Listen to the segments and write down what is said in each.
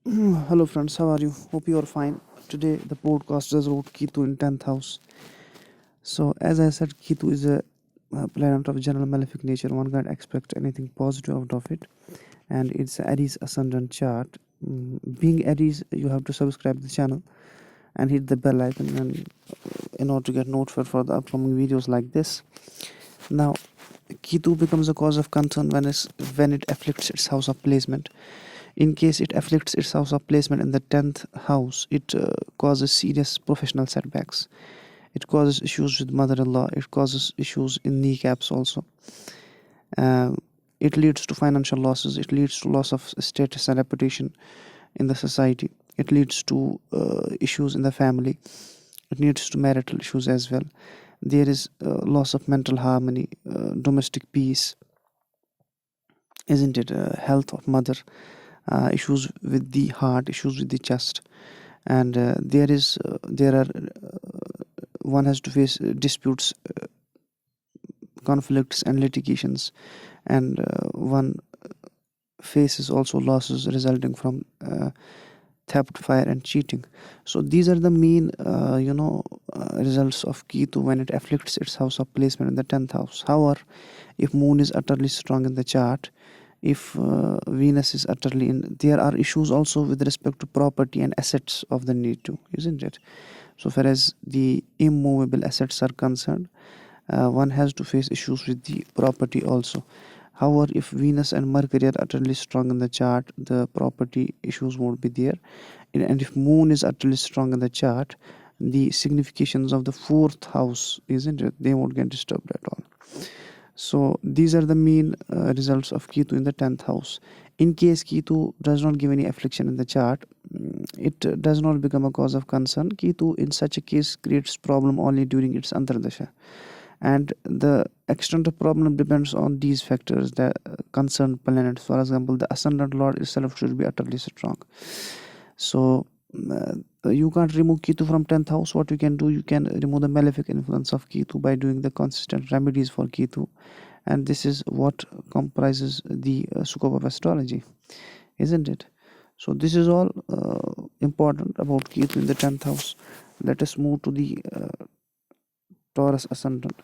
Hello friends, how are you? Hope you are fine. Today the podcast is about Ketu in 10th house. So as I said, Ketu is a planet of general malefic nature. One can't expect anything positive out of it. And it's Aries ascendant chart. Being Aries, you have to subscribe the channel and hit the bell icon and in order to get notified for the upcoming videos like this. Now, Ketu becomes a cause of concern when it afflicts its house of placement. In case it afflicts its house of placement in the 10th house, it causes serious professional setbacks. It causes issues with mother-in-law. It causes issues in kneecaps also. Uh, it leads to financial losses. It leads to loss of status and reputation in the society. It leads to issues in the family. It leads to marital issues as well. There is loss of mental harmony, domestic peace, isn't it? Health of mother, issues with the heart, issues with the chest, and there are one has to face disputes, conflicts, and litigations, and one faces also losses resulting from theft, fire, and cheating. So these are the main results of Ketu when it afflicts its house of placement in the 10th house. However, if moon is utterly strong in the chart, if Venus is utterly in, there are issues also with respect to property and assets of the native, isn't it? So far as the immovable assets are concerned, one has to face issues with the property also. However, if Venus and Mercury are utterly strong in the chart, the property issues won't be there. And if Moon is utterly strong in the chart, the significations of the 4th house, isn't it? They won't get disturbed at all. So these are the main results of Ketu in the 10th house. In case Ketu does not give any affliction in the chart, it does not become a cause of concern. Ketu in such a case creates problem only during its Antardasha. And the extent of problem depends on these factors that concern planets. For example, the ascendant lord itself should be utterly strong. So you can't remove Ketu from 10th house. What you can do, you can remove the malefic influence of Ketu by doing the consistent remedies for Ketu, and this is what comprises the scope of astrology, isn't it? So this is all important about Ketu in the 10th house. Let us move to the Taurus ascendant.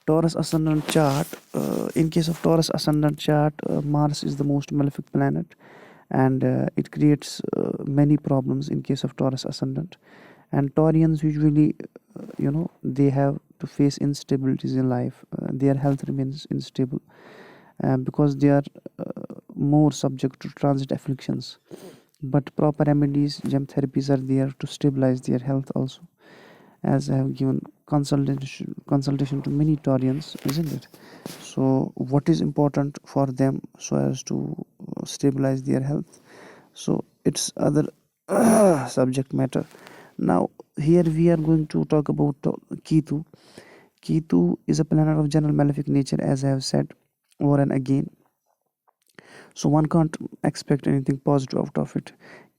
Taurus ascendant chart. In case of Taurus ascendant chart, Mars is the most malefic planet, and it creates many problems in case of Taurus ascendant. And Taurians usually, they have to face instabilities in life. Their health remains unstable because they are more subject to transit afflictions. But proper remedies, gem therapies are there to stabilize their health also, as I have given consultation to many Taurians, isn't it? So what is important for them so as to stabilize their health? So it's other subject matter. Now here we are going to talk about Ketu. Ketu is a planet of general malefic nature, as I have said over and again. So one can't expect anything positive out of it.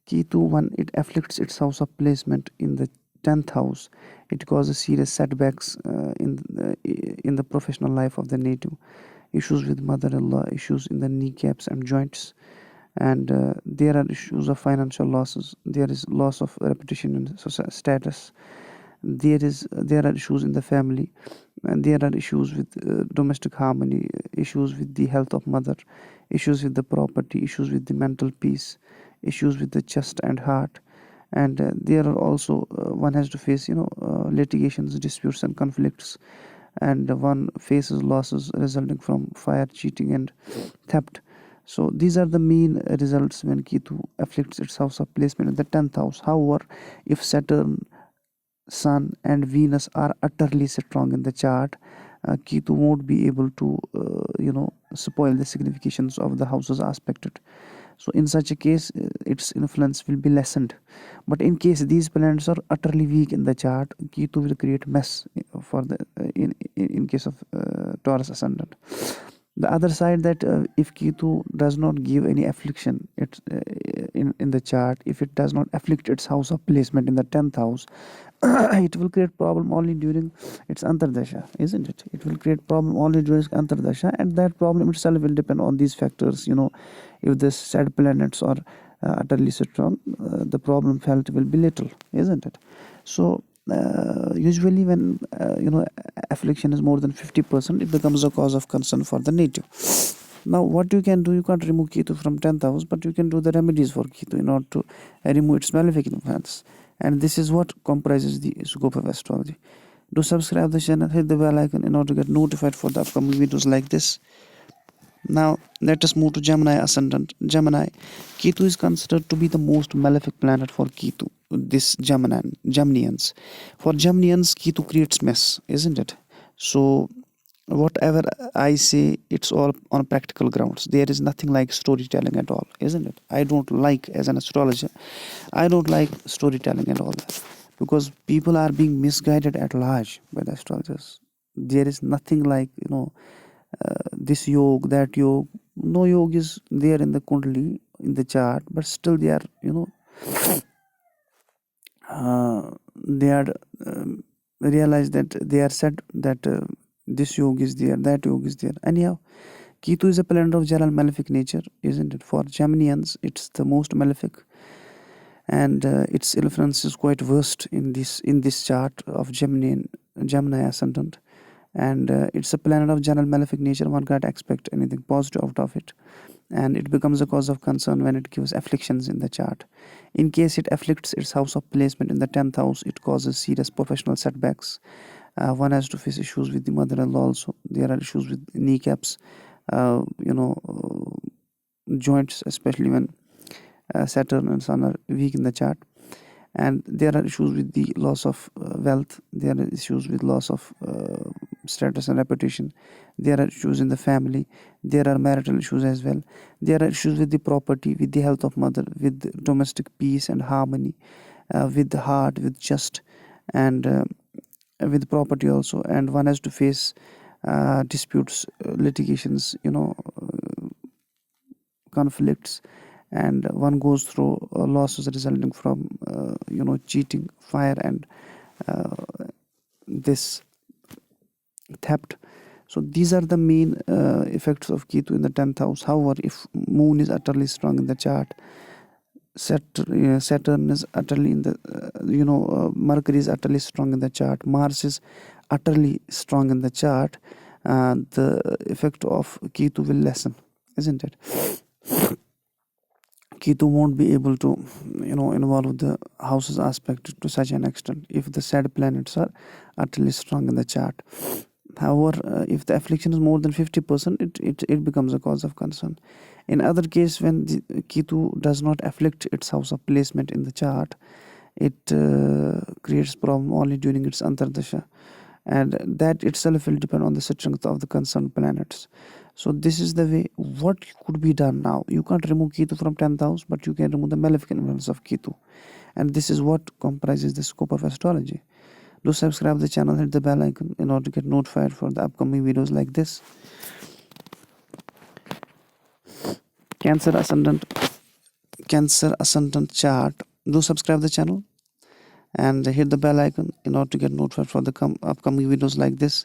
Ketu, when it afflicts its house of placement in the 10th house, it causes serious setbacks in the professional life of the native, issues with mother-in-law, issues in the kneecaps and joints, and there are issues of financial losses. There is loss of reputation and status. There are issues in the family, and there are issues with domestic harmony, issues with the health of mother, issues with the property, issues with the mental peace, issues with the chest and heart. And there are also one has to face litigations, disputes, and conflicts, and one faces losses resulting from fire, cheating, and theft. So these are the main results when Ketu afflicts its house of placement in the 10th house. However, if Saturn, Sun, and Venus are utterly strong in the chart, Ketu won't be able to spoil the significations of the houses aspected. So in such a case, its influence will be lessened. But in case these planets are utterly weak in the chart, Ketu will create mess for the in case of Taurus ascendant. The other side, that if Ketu does not give any affliction in the chart, if it does not afflict its house of placement in the 10th house, it will create problem only during its Antardasha, isn't it? It will create problem only during Antardasha, and that problem itself will depend on these factors, If the said planets are utterly strong, the problem felt will be little, isn't it? So usually when affliction is more than 50%, it becomes a cause of concern for the native. Now what you can do, you can't remove Ketu from 10th house, but you can do the remedies for Ketu in order to remove its malefic influence. And this is what comprises the scope of astrology. Do subscribe the channel, hit the bell icon in order to get notified for the upcoming videos like this. Now let us move to Gemini ascendant. Gemini, Ketu is considered to be the most malefic planet for Ketu. This Geminians. For Geminians, Ketu creates mess, isn't it? So whatever I say, it's all on practical grounds. There is nothing like storytelling at all, isn't it? I don't like, as an astrologer, I don't like storytelling and all that, because people are being misguided at large by the astrologers. There is nothing like, this yog, that yog. No yog is there in the kundali, in the chart, but still they are, they are realize that they are said that this yog is there, that yog is there. Anyhow, Ketu is a planet of general malefic nature, isn't it? For Geminians, it's the most malefic, and its influence is quite worst in this chart of Gemini ascendant. And it's a planet of general malefic nature. One can't expect anything positive out of it, and it becomes a cause of concern when it gives afflictions in the chart. In case it afflicts its house of placement in the 10th house, it causes serious professional setbacks. One has to face issues with the mother-in-law also. There are issues with kneecaps, joints, especially when Saturn and Sun are weak in the chart. And there are issues with the loss of wealth. There are issues with loss of status and reputation. There are issues in the family. There are marital issues as well. There are issues with the property, with the health of mother, with domestic peace and harmony, with the heart, with just, and with property also. And one has to face disputes, litigations, conflicts, and one goes through losses resulting from cheating, fire, and this theft. So these are the main effects of Ketu in the 10th house. However, if moon is utterly strong in the chart, Saturn is utterly in the Mercury is utterly strong in the chart, Mars is utterly strong in the chart, the effect of Ketu will lessen, isn't it? Ketu won't be able to involve the houses aspect to such an extent if the said planets are utterly strong in the chart. However, if the affliction is more than 50%, it becomes a cause of concern. In other case, when the Ketu does not afflict its house of placement in the chart, it creates problem only during its Antardasha, and that itself will depend on the strength of the concerned planets. So this is the way what could be done now. You can't remove Ketu from 10th house, but you can remove the malefic influence of Ketu, and this is what comprises the scope of astrology. Do subscribe the channel, hit the bell icon in order to get notified for the upcoming videos like this. Cancer ascendant chart. Do subscribe the channel and hit the bell icon in order to get notified for the upcoming videos like this.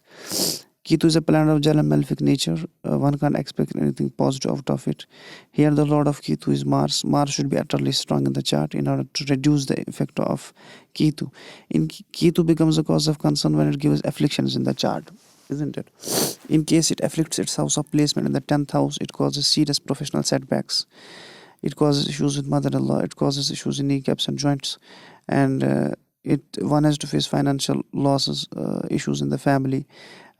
Ketu is a planet of general malefic nature. One can't expect anything positive out of it. Here the lord of Ketu is Mars. Mars should be utterly strong in the chart in order to reduce the effect of Ketu. Ketu becomes a cause of concern when it gives afflictions in the chart, isn't it? In case it afflicts its house of placement in the 10th house, it causes serious professional setbacks. It causes issues with mother-in-law. It causes issues in kneecaps and joints, and one has to face financial losses, issues in the family,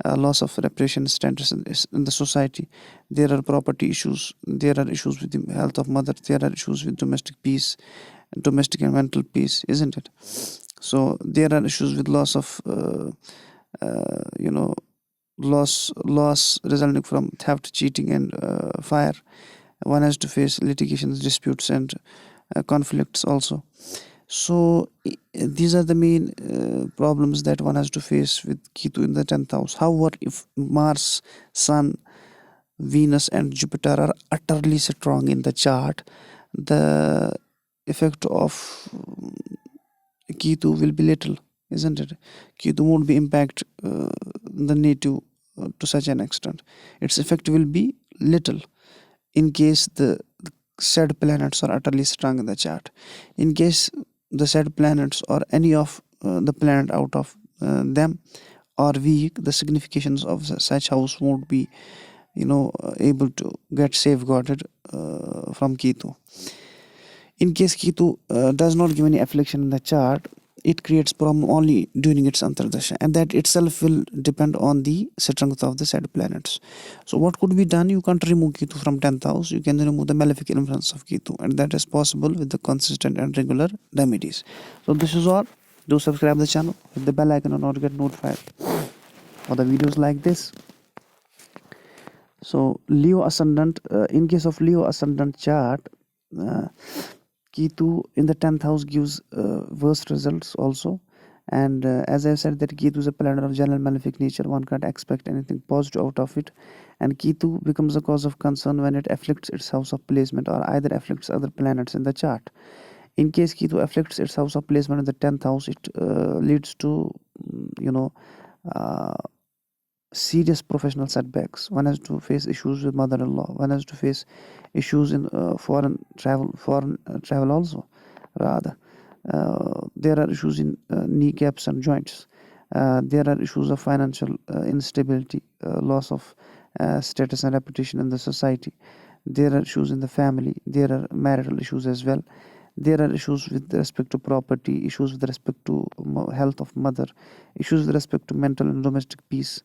loss of reputation, status in the society. There are property issues. There are issues with the health of mother. There are issues with domestic peace, domestic and mental peace, isn't it? So there are issues with loss of loss resulting from theft, cheating, and fire. One has to face litigations, disputes, and conflicts also. So these are the main problems that one has to face with Ketu in the 10th house. However, if Mars, Sun, Venus, and Jupiter are utterly strong in the chart, the effect of Ketu will be little, isn't it? Ketu won't be impact the native to such an extent. Its effect will be little. in case the said planets are utterly strong in the chart. In case the said planets or any of the planet out of them are weak, the significations of such house won't be able to get safeguarded from Ketu. In case Ketu does not give any affliction in the chart, it creates problem only during its antardasha, and that itself will depend on the strength of the said planets. So what could be done? You can't remove Ketu from 10th house. You can remove the malefic influence of Ketu, and that is possible with the consistent and regular remedies. So this is all. Do subscribe the channel, hit the bell icon, and not get notified for the videos like this. So Leo ascendant, in case of Leo ascendant chart, Ketu in the 10th house gives worst results also. And as I said, that Ketu is a planet of general malefic nature. One can't expect anything positive out of it. And Ketu becomes a cause of concern when it afflicts its house of placement or either afflicts other planets in the chart. In case Ketu afflicts its house of placement in the 10th house, it leads to, serious professional setbacks. One has to face issues with mother-in-law. One has to face issues in foreign travel also. Rather, there are issues in kneecaps and joints. There are issues of financial instability, loss of status and reputation in the society. There are issues in the family. There are marital issues as well. There are issues with respect to property, issues with respect to health of mother, issues with respect to mental and domestic peace,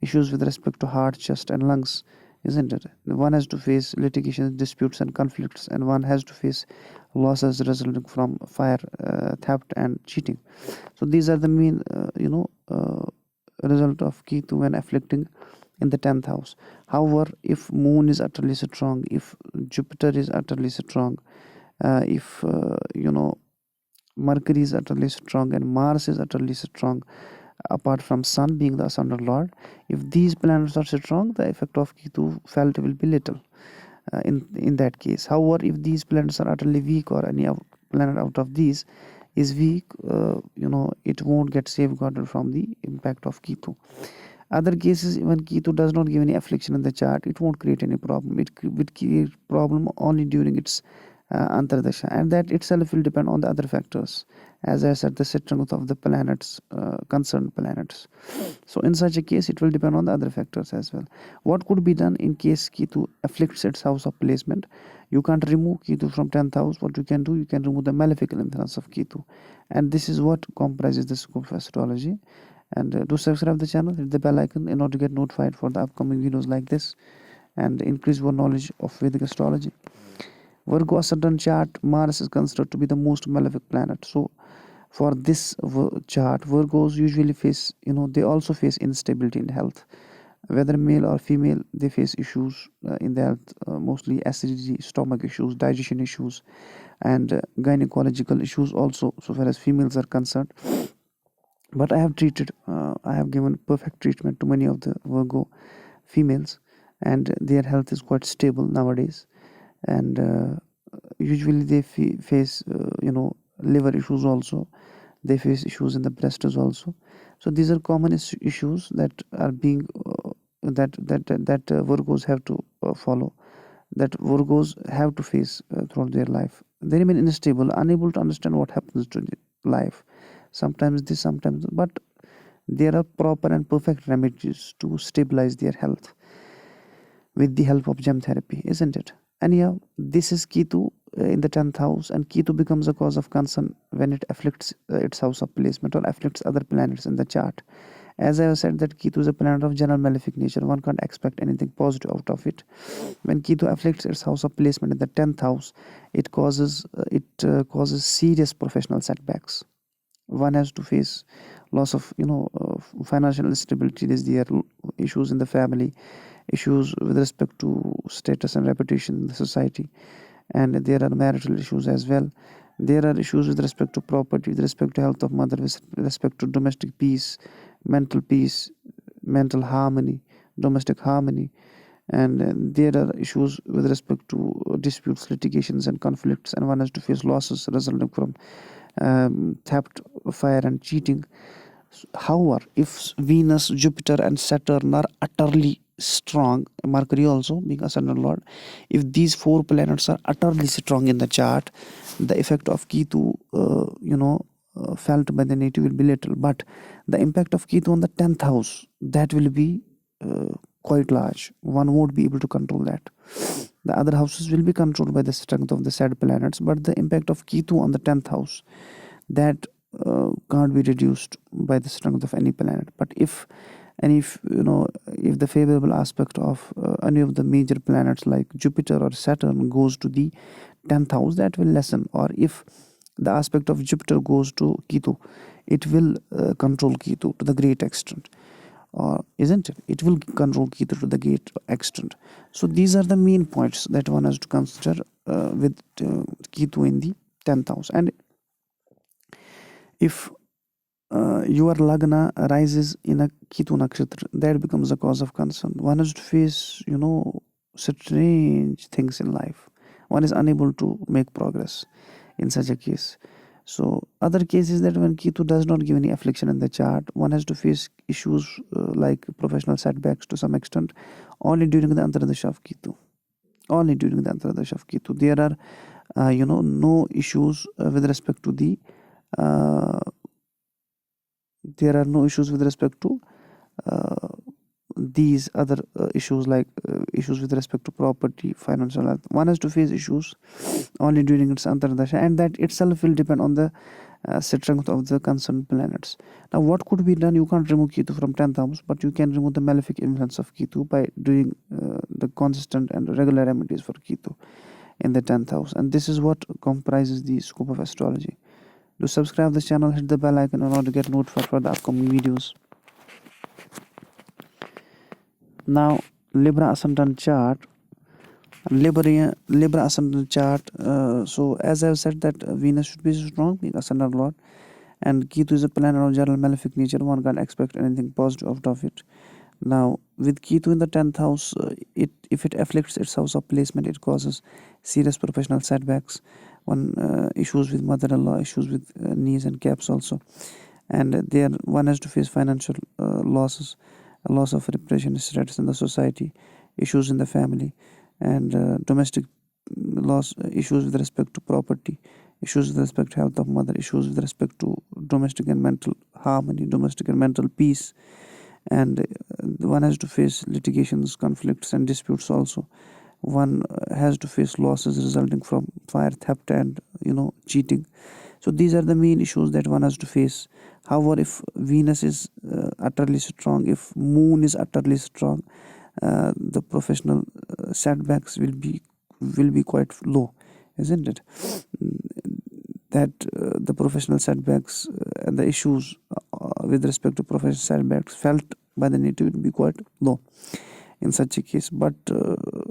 issues with respect to heart, chest and lungs, isn't it? One has to face litigation, disputes and conflicts, and one has to face losses resulting from fire, theft and cheating. So these are the main result of Ketu when afflicting in the 10th house. However, if moon is utterly strong, if Jupiter is utterly strong, if Mercury is utterly strong and Mars is utterly strong, apart from Sun being the ascendant lord, if these planets are strong, the effect of Ketu felt will be little in that case. However, if these planets are utterly weak or any planet out of these is weak, it won't get safeguarded from the impact of Ketu. Other cases, when Ketu does not give any affliction in the chart, it won't create any problem. It will create problem only during its antardasha, and that itself will depend on the other factors, as I said, the strength of the planets, concerned planets. So in such a case, it will depend on the other factors as well. What could be done in case Ketu afflicts its house of placement? You can't remove Ketu from 10th house. What you can do, you can remove the malefic influence of Ketu, and this is what comprises the scope of astrology. And do subscribe the channel, hit the bell icon in order to get notified for the upcoming videos like this and increase your knowledge of Vedic astrology. Virgo ascendant chart, Mars is considered to be the most malefic planet. So for this chart, Virgos usually face, they also face instability in health. Whether male or female, they face issues in their health, mostly acidity, stomach issues, digestion issues, and gynecological issues also, so far as females are concerned. But I have given perfect treatment to many of the Virgo females, and their health is quite stable nowadays. And usually they face liver issues also. They face issues in the breasts also. So these are common issues that are being that Virgos have to follow, that Virgos have to face throughout their life. They remain unstable, unable to understand what happens to life. Sometimes this, sometimes, but there are proper and perfect remedies to stabilize their health with the help of gem therapy, isn't it? Anyhow, this is Ketu in the 10th house, and Ketu becomes a cause of concern when it afflicts its house of placement or afflicts other planets in the chart. As I have said, that Ketu is a planet of general malefic nature. One can't expect anything positive out of it. When Ketu afflicts its house of placement in the 10th house, it causes serious professional setbacks. One has to face loss of financial instability. There are issues in the family, issues with respect to status and reputation in the society, and there are marital issues as well. There are issues with respect to property, with respect to health of mother, with respect to domestic peace, mental harmony, domestic harmony, and there are issues with respect to disputes, litigations and conflicts, and one has to face losses resulting from theft, fire and cheating. However, if Venus, Jupiter and Saturn are utterly strong, Mercury also being ascendant lord, if these four planets are utterly strong in the chart, the effect of Ketu felt by the native will be little, but the impact of Ketu on the 10th house, that will be quite large. One won't be able to control that. The other houses will be controlled by the strength of the said planets, but the impact of Ketu on the 10th house, that can't be reduced by the strength of any planet. But if the favorable aspect of any of the major planets like Jupiter or Saturn goes to the 10th house, that will lessen. Or if the aspect of Jupiter goes to Ketu, it will control Ketu to the great extent, or isn't it? It will control Ketu to the great extent. So these are the main points that one has to consider with Ketu in the 10th house. And if your lagna rises in a Ketu nakshatra, that becomes a cause of concern. One has to face strange things in life. One is unable to make progress in such a case. So other cases that when Ketu does not give any affliction in the chart, one has to face issues like professional setbacks to some extent only during the Antardasha of Ketu. Only during the Antardasha of Ketu. There are no issues with respect to the these other issues like issues with respect to property, financial health. One has to face issues only during its Antardasha, and that itself will depend on the strength of the concerned planets. Now what could be done? You can't remove Ketu from 10th house, but you can remove the malefic influence of Ketu by doing the consistent and regular remedies for Ketu in the 10th house. And this is what comprises the scope of astrology. Do subscribe the channel, hit the bell icon in order to get notified for the upcoming videos. Now Libra ascendant chart. Libra ascendant chart. So as I have said that Venus should be strong, being ascendant lord, and Ketu is a planet of general malefic nature. One can't expect anything positive out of it. Now with Ketu in the 10th house, if it afflicts its house of placement, it causes serious professional setbacks. Issues with mother-in-law, issues with knees and caps also, and there one has to face financial losses, a loss of reputation, status in the society, issues in the family, and domestic loss, issues with respect to property, issues with respect to health of mother, issues with respect to domestic and mental harmony, domestic and mental peace, and one has to face litigations, conflicts and disputes also. One has to face losses resulting from fire, theft and cheating. So these are the main issues that one has to face. However, if Venus is utterly strong, if Moon is utterly strong, the professional setbacks will be quite low, isn't it? That the professional setbacks and the issues with respect to professional setbacks felt by the native will be quite low in such a case. But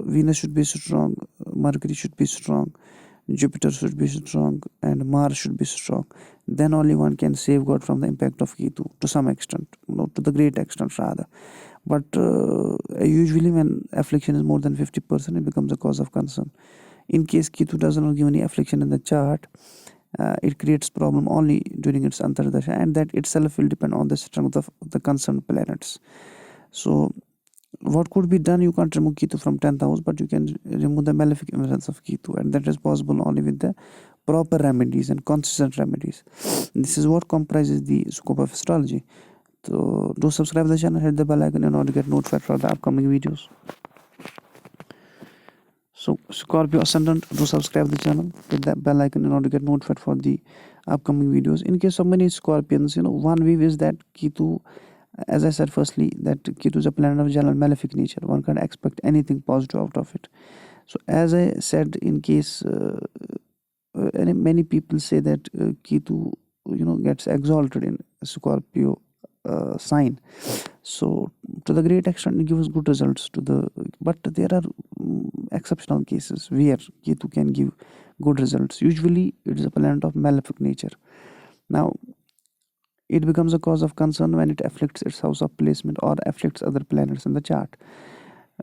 Venus should be strong, Mercury should be strong, Jupiter should be strong, and Mars should be strong. Then only one can safeguard from the impact of Ketu to some extent, to the great extent rather. But usually when affliction is more than 50%, it becomes a cause of concern. In case Ketu does not give any affliction in the chart, it creates problem only during its Antardasha, and that itself will depend on the strength of the concerned planets. So what could be done? You can't remove Ketu from 10th house, but you can remove the malefic influence of Ketu, and that is possible only with the proper remedies and consistent remedies. This is what comprises the scope of astrology. So do subscribe the channel, hit the bell icon in order to get notified for the upcoming videos. So Scorpio ascendant, do subscribe the channel, hit the bell icon in order to get notified for the upcoming videos. In case of many Scorpions, one view is that Ketu, as I said firstly, that Ketu is a planet of general malefic nature. One can't expect anything positive out of it. So as I said, in case many people say that Ketu gets exalted in Scorpio sign, so to the great extent it gives good results but there are exceptional cases where Ketu can give good results. Usually it is a planet of malefic nature. Now it becomes a cause of concern when it afflicts its house of placement or afflicts other planets in the chart.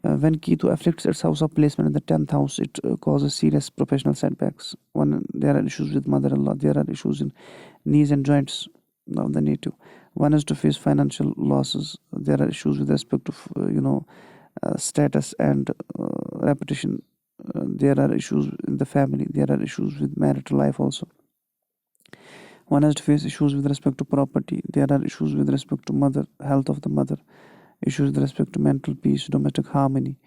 When Ketu afflicts its house of placement in the 10th house, it causes serious professional setbacks. There are issues with mother-in-law, there are issues in knees and joints of the native. One has to face financial losses. There are issues with respect to status and reputation. There are issues in the family. There are issues with marital life also. One has to face issues with respect to property. There are issues with respect to mother, health of the mother, issues with respect to mental peace, domestic harmony.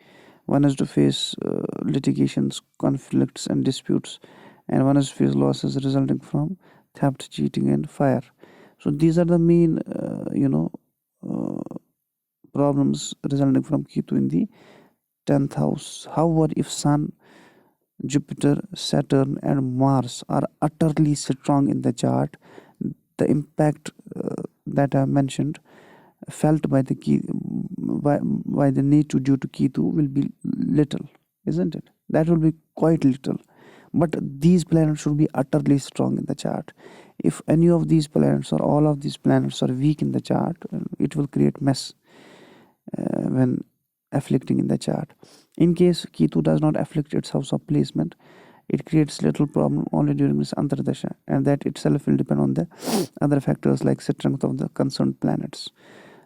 One has to face litigations, conflicts, and disputes, and one has to face losses resulting from theft, cheating, and fire. So these are the main, problems resulting from Ketu in the 10th house. However, if Sun, Jupiter, Saturn, and Mars are utterly strong in the chart, the impact that I mentioned felt by the by the nature due to Ketu will be little, isn't it? That will be quite little. But these planets should be utterly strong in the chart. If any of these planets or all of these planets are weak in the chart, it will create mess when afflicting in the chart. In case Ketu does not afflict its house of placement, it creates little problem only during this Antardasha, and that itself will depend on the other factors like strength of the concerned planets.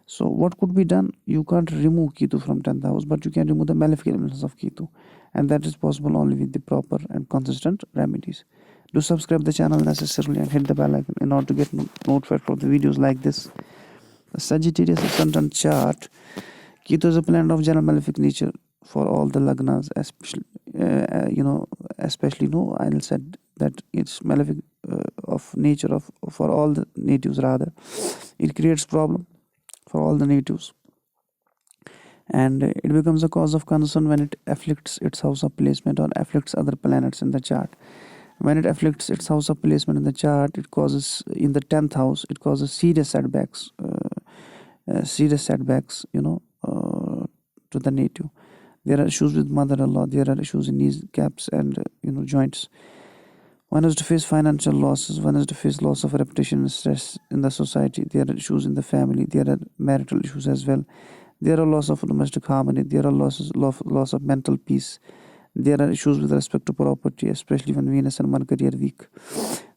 So what could be done? You can't remove Ketu from 10th house, but you can remove the malefic elements of Ketu, and that is possible only with the proper and consistent remedies. Do subscribe the channel necessarily and hit the bell icon in order to get notified for the videos like this. The Sagittarius ascendant chart. Ketu is a planet of general malefic nature for all the lagnas, especially I'll said that it's malefic of nature for all the natives rather. It creates problem for all the natives, and it becomes a cause of concern when it afflicts its house of placement or afflicts other planets in the chart. When it afflicts its house of placement in the chart, it causes in the 10th house, it causes serious setbacks, to the native. There are issues with mother-in-law. There are issues in knees, gaps, and joints. One has to face financial losses. One has to face loss of reputation and stress in the society. There are issues in the family. There are marital issues as well. There are loss of domestic harmony. There are loss of mental peace. There are issues with respect to property, especially when Venus and Mercury are weak.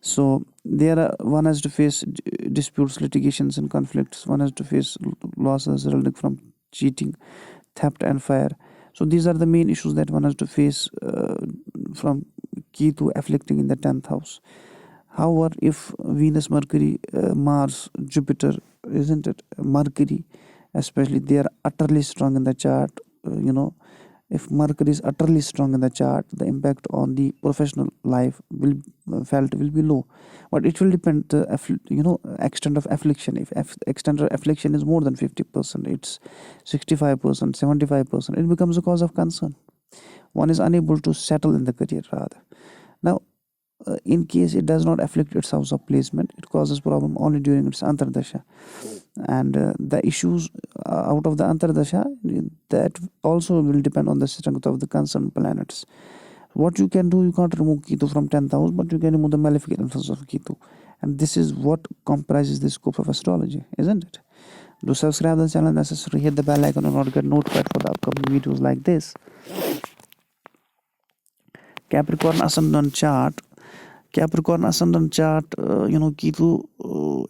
So one has to face disputes, litigations, and conflicts. One has to face losses resulting from cheating, theft, and fire. So these are the main issues that one has to face from Ketu afflicting in the 10th house. However, if Venus, Mercury, Mars, Jupiter, isn't it? Mercury, especially, they are utterly strong in the chart. If Mercury is utterly strong in the chart, the impact on the professional life will be low. But it will depend the extent of affliction. If extent of affliction is more than 50%, it's 65%, 75%, it becomes a cause of concern. One is unable to settle in the career rather. Now, in case it does not afflict its house of placement, it causes problem only during its Antardasha. And the issues out of the Antardasha, that also will depend on the strength of the concerned planets. What you can do, you can't remove Ketu from 10th house, but you can remove the malefic influence of Ketu. And this is what comprises the scope of astrology, isn't it? Do subscribe the channel necessarily, hit the bell icon in order to get notified for the upcoming videos like this. Capricorn ascendant chart. Ketu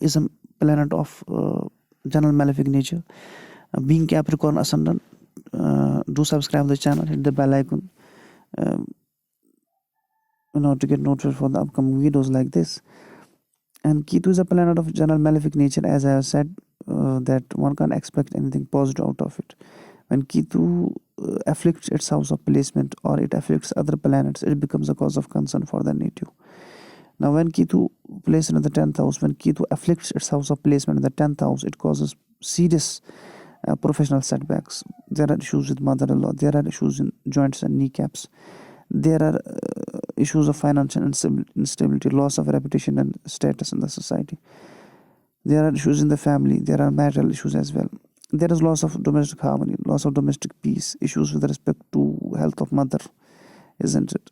is a planet of general malefic nature. Being Capricorn ascendant, do subscribe the channel, hit the bell icon in order to get notified for the upcoming videos like this. And Ketu is a planet of general malefic nature, as I have said, that one can't expect anything positive out of it. When Ketu afflicts its house of placement or it afflicts other planets, it becomes a cause of concern for the native. Now, when Ketu placed in the 10th house, when Ketu afflicts its house of placement in the 10th house, it causes serious professional setbacks. There are issues with mother-in-law. There are issues in joints and kneecaps. There are issues of financial instability, loss of reputation and status in the society. There are issues in the family. There are marital issues as well. There is loss of domestic harmony, loss of domestic peace, issues with respect to health of mother, isn't it?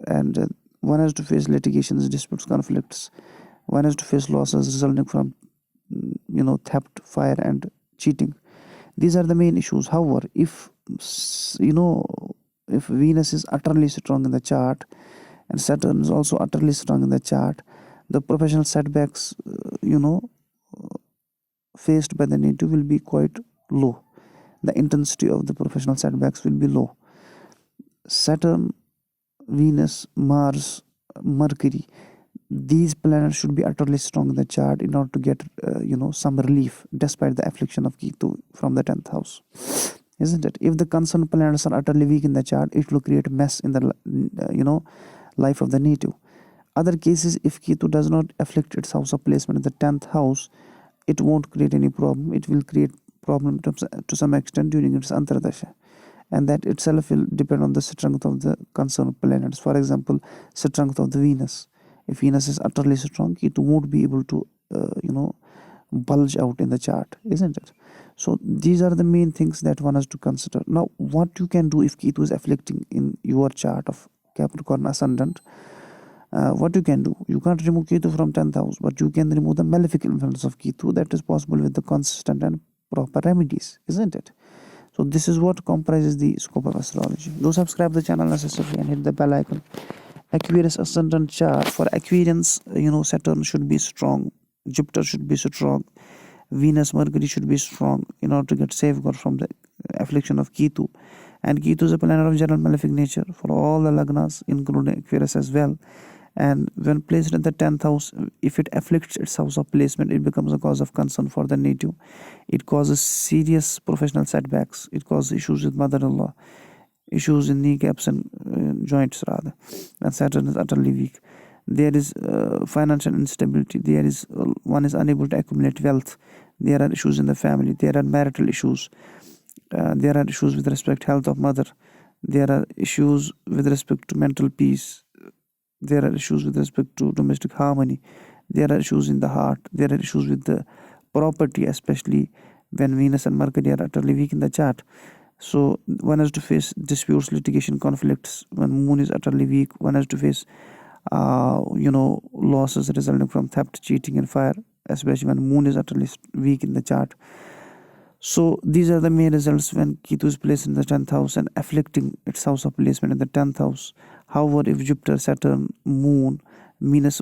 And one has to face litigations, disputes, conflicts. One has to face losses resulting from theft, fire, and cheating. These are the main issues. However, if Venus is utterly strong in the chart and Saturn is also utterly strong in the chart, the professional setbacks faced by the native will be quite low. the intensity of the professional setbacks will be low. Saturn, Venus, Mars, Mercury, these planets should be utterly strong in the chart in order to get some relief despite the affliction of Ketu from the 10th house, isn't it? If the concerned planets are utterly weak in the chart, it will create a mess in the life of the native. Other cases, if Ketu does not afflict its house of placement in the 10th house, it won't create any problem. It will create problem to some extent during its Antardasha, and that itself will depend on the strength of the concerned planets. For example, strength of the Venus. If Venus is utterly strong, Ketu won't be able to bulge out in the chart, isn't it? So these are the main things that one has to consider. Now, what you can do if Ketu is afflicting in your chart of Capricorn ascendant, what you can do, you can't remove Ketu from 10th house, but you can remove the malefic influence of Ketu. That is possible with the consistent and proper remedies, isn't it? So this is what comprises the scope of astrology. Do subscribe the channel necessarily and hit the bell icon. Aquarius ascendant chart. For Aquarians, Saturn should be strong, Jupiter should be strong, Venus, Mercury should be strong in order to get safeguard from the affliction of Ketu. And Ketu is a planet of general malefic nature for all the lagnas, including Aquarius as well. And when placed in the 10th house, if it afflicts its house of placement, it becomes a cause of concern for the native. It causes serious professional setbacks. It causes issues with mother-in-law, issues in kneecaps and joints rather. And Saturn is utterly weak. There is financial instability. One is unable to accumulate wealth. There are issues in the family. There are marital issues. There are issues with respect to health of mother. There are issues with respect to mental peace. There are issues with respect to domestic harmony. There are issues in the heart. There are issues with the property, especially when Venus and Mercury are utterly weak in the chart. So one has to face disputes, litigation, conflicts. When Moon is utterly weak, one has to face losses resulting from theft, cheating and fire, especially when Moon is utterly weak in the chart. So these are the main results when Ketu is placed in the 10th house and afflicting its house of placement in the 10th house. However, if Jupiter, Saturn, Moon, Venus,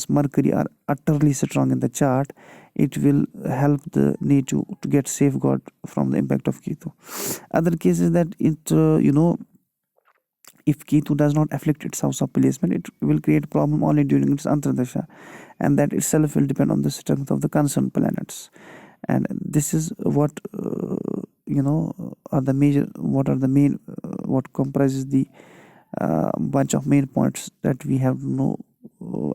Mercury are utterly strong in the chart, it will help the native to get safeguard from the impact of Ketu. Other cases that if Ketu does not afflict its house of placement, it will create problem only during its Antardasha, and that itself will depend on the strength of the concerned planets. And this is what what comprises the bunch of main points that we have to know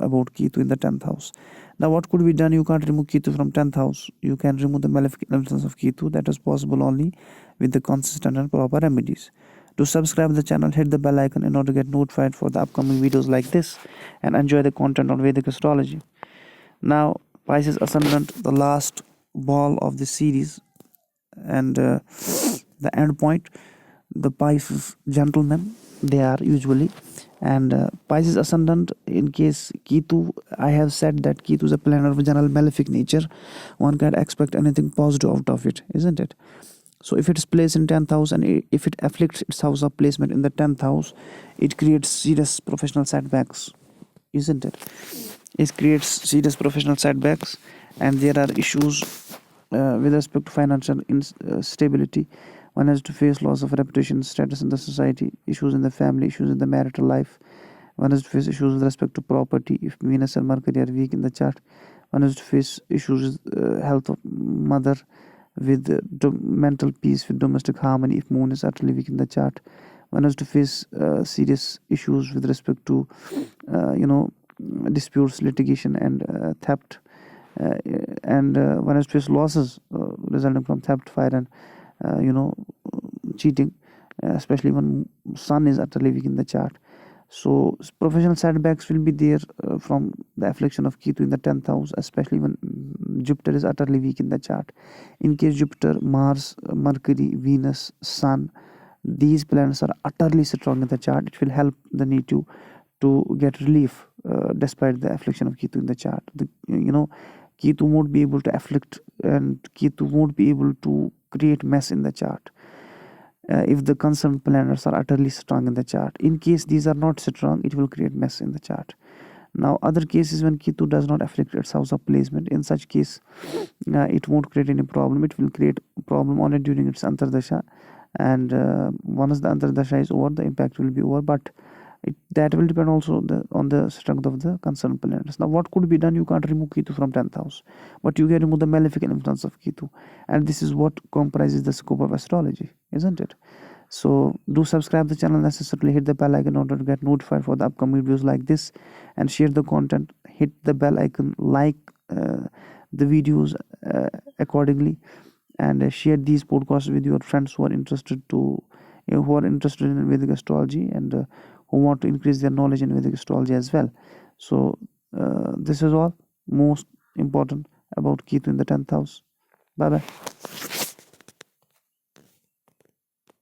about Ketu in the 10th house. Now, what could be done? You can't remove Ketu from 10th house. You can remove the malefic influence of Ketu. That is possible only with the consistent and proper remedies. To subscribe the channel, hit the bell icon in order to get notified for the upcoming videos like this and enjoy the content on Vedic astrology. Now, Pisces ascendant, the last ball of the series and the end point. The Pisces gentlemen, they are usually, and Pisces ascendant, in case Ketu, I have said that Ketu is a planet of general malefic nature. One can't expect anything positive out of it, isn't it? So if it is placed in 10th house and if it afflicts its house of placement in the 10th house, it creates serious professional setbacks, isn't it? It creates serious professional setbacks, and there are issues with respect to financial instability. One has to face loss of reputation, status in the society, issues in the family, issues in the marital life. One has to face issues with respect to property. If Venus and Mercury are weak in the chart, one has to face issues with health of mother, with mental peace, with domestic harmony. If Moon is utterly weak in the chart, one has to face serious issues with respect to disputes, litigation and theft. And one has to face losses resulting from theft, fire and cheating, especially when Sun is utterly weak in the chart. So professional setbacks will be there from the affliction of Ketu in the 10th house, especially when Jupiter is utterly weak in the chart. In case Jupiter, Mars, Mercury, Venus, Sun, these planets are utterly strong in the chart, it will help the native to get relief despite the affliction of Ketu in the chart. Ketu won't be able to afflict, and Ketu won't be able to create mess in the chart if the concerned planets are utterly strong in the chart. In case these are not strong, it will create mess in the chart. Now other cases when Ketu does not affect its house of placement, in such case it won't create any problem. It will create problem only during its Antardasha, and once the Antardasha is over, the impact will be over, but that will depend also on the strength of the concerned planets. Now what could be done? You can't remove Ketu from 10th house, but you can remove the malefic influence of Ketu, and this is what comprises the scope of astrology, isn't it? So do subscribe the channel necessarily, hit the bell icon in order to get notified for the upcoming videos like this, and share the content. Hit the bell icon, like the videos accordingly, and share these podcasts with your friends who are interested in Vedic astrology, and who want to increase their knowledge in Vedic astrology as well. So this is all most important about Ketu in the 10th house. Bye bye.